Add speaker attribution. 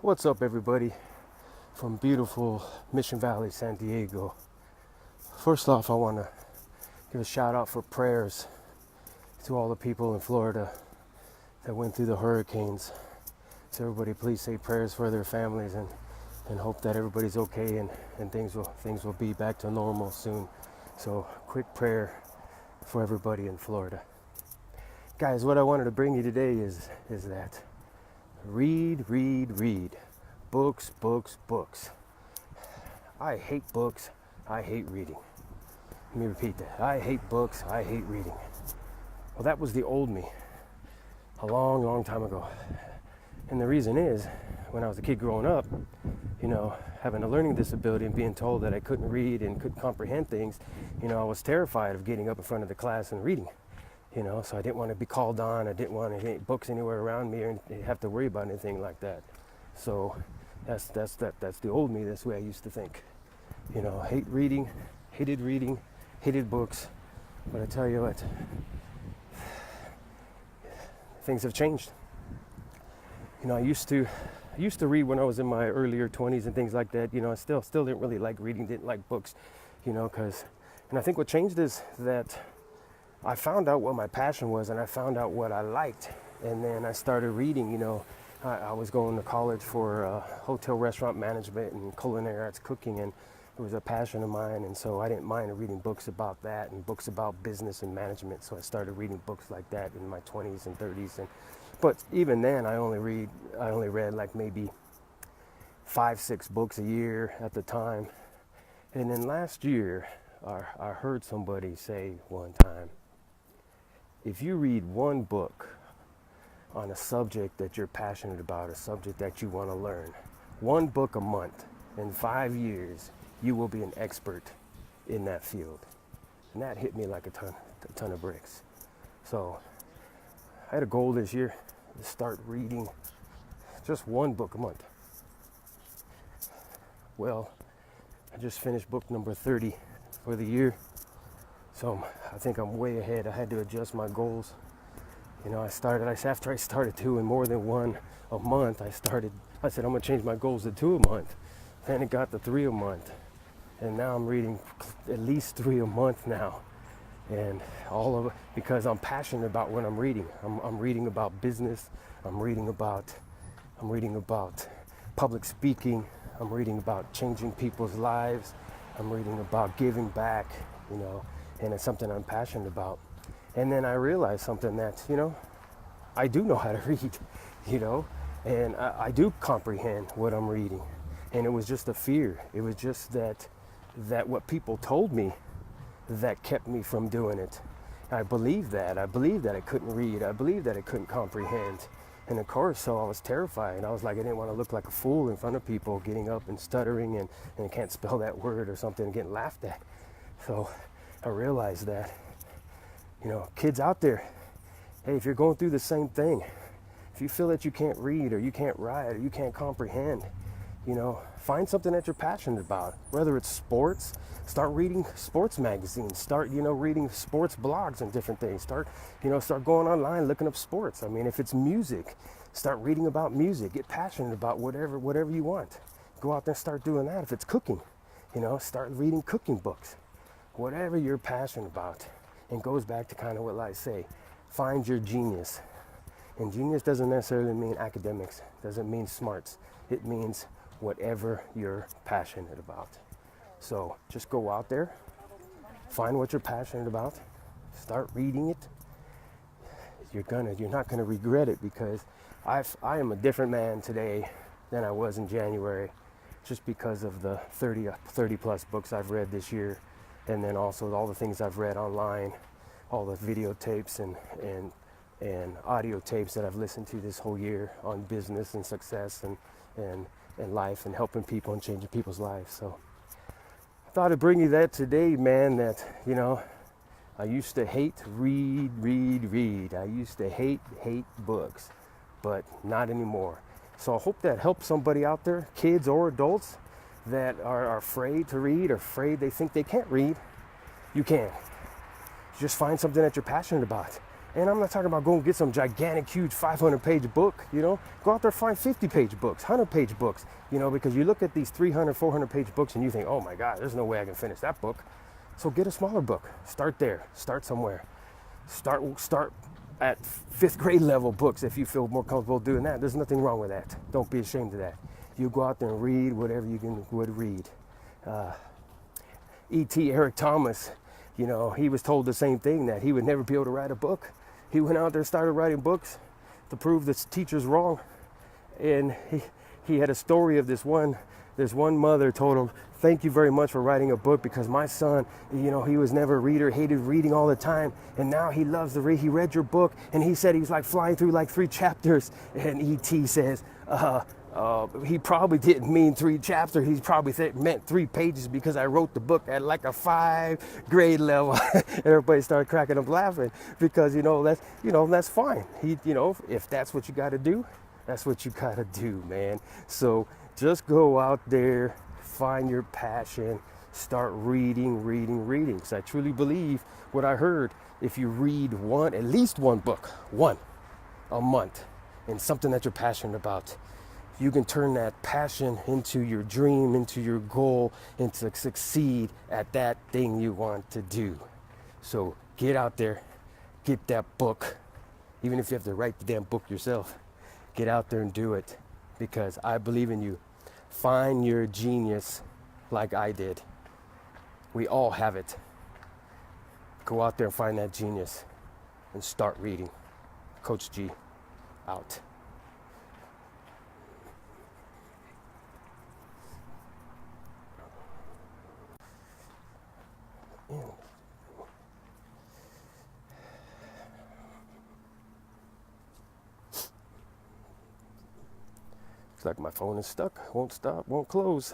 Speaker 1: What's up, everybody, from beautiful Mission Valley, San Diego? First off, I want to give a shout out for prayers to all the people in Florida that went through the hurricanes. So everybody, please say prayers for their families and hope that everybody's okay and things will be back to normal soon. So quick prayer for everybody in Florida. Guys, what I wanted to bring you today is that read. Books, books, books. I hate books. I hate reading. Let me repeat that. I hate books. I hate reading. Well, that was the old me a long time ago. And the reason is, when I was a kid growing up, having a learning disability and being told that I couldn't read and couldn't comprehend things, I was terrified of getting up in front of the class and reading. So I didn't want to be called on. I didn't want any books anywhere around me or have to worry about anything like that. So that's the old me. That's the way I used to think. Hated reading, hated books. But I tell you what, things have changed. I used to read when I was in my earlier 20s and things like that. I still didn't really like reading, didn't like books, and I think what changed is that I found out what my passion was and I found out what I liked. And then I started reading, I was going to college for hotel restaurant management and culinary arts cooking, and it was a passion of mine. And so I didn't mind reading books about that and books about business and management. So I started reading books like that in my 20s and 30s. But even then, I only read like maybe 5-6 books a year at the time. And then last year, I heard somebody say one time, if you read one book on a subject that you're passionate about, a subject that you want to learn, one book a month, in 5 years, you will be an expert in that field. And that hit me like a ton of bricks. So I had a goal this year to start reading just one book a month. Well, I just finished book number 30 for the year. So I think I'm way ahead. I had to adjust my goals. After I started doing more than one a month, I said I'm gonna change my goals to 2 a month. Then it got to 3 a month. And now I'm reading at least 3 a month now. And all of it because I'm passionate about what I'm reading. I'm reading about business. I'm reading about public speaking. I'm reading about changing people's lives. I'm reading about giving back, and it's something I'm passionate about. And then I realized something that, I do know how to read, and I do comprehend what I'm reading. And it was just a fear. It was just that what people told me that kept me from doing it. I believed that. I believed that I couldn't read. I believed that I couldn't comprehend. And of course, so I was terrified. I was like, I didn't want to look like a fool in front of people, getting up and stuttering and I can't spell that word or something and getting laughed at. So I realized that, kids out there, hey, if you're going through the same thing, if you feel that you can't read or you can't write or you can't comprehend, find something that you're passionate about. Whether it's sports, start reading sports magazines, start, reading sports blogs and different things. Start going online, looking up sports. If it's music, start reading about music. Get passionate about whatever you want. Go out there and start doing that. If it's cooking, start reading cooking books. Whatever you're passionate about. And goes back to kind of what I say, find your genius. And genius doesn't necessarily mean academics, doesn't mean smarts. It means whatever you're passionate about. So just go out there, find what you're passionate about, start reading it. You're not gonna regret it, because I am a different man today than I was in January, just because of the 30 plus books I've read this year. And then also all the things I've read online, all the videotapes and audio tapes that I've listened to this whole year on business and success and life and helping people and changing people's lives. So I thought I'd bring you that today, man, that, I used to hate read. I used to hate books, but not anymore. So I hope that helps somebody out there, kids or adults, that are afraid to read or afraid they think they can't read. You can. Just find something that you're passionate about And I'm not talking about going get some gigantic, huge 500-page book, you know. Go out there, find 50-page books, 100-page books, you know, because you look at these 300, 400-page books and you think, oh my God, there's no way I can finish that book. So get a smaller book. Start there. Start somewhere. Start at fifth grade level books if you feel more comfortable doing that. There's nothing wrong with that. Don't be ashamed of that. You go out there and read whatever would read. E.T. Eric Thomas, you know, he was told the same thing, that he would never be able to write a book. He went out there and started writing books to prove the teachers wrong. And he had a story of this one mother told him, thank you very much for writing a book, because my son, you know, he was never a reader, hated reading all the time, and now he loves to read. He read your book, and he said he was like flying through like 3 chapters. And E.T. says, he probably didn't mean 3 chapters. He probably meant 3 pages, because I wrote the book at like a 5th grade level. Everybody started cracking up laughing, because, that's fine. If that's what you got to do, that's what you got to do, man. So just go out there, find your passion, start reading. Because I truly believe what I heard. If you read at least one book, a month, and something that you're passionate about, you can turn that passion into your dream, into your goal, and to succeed at that thing you want to do. So get out there, get that book, even if you have to write the damn book yourself. Get out there and do it, because I believe in you. Find your genius like I did. We all have it. Go out there and find that genius and start reading. Coach G, out. Looks like my phone is stuck. Won't stop, won't close.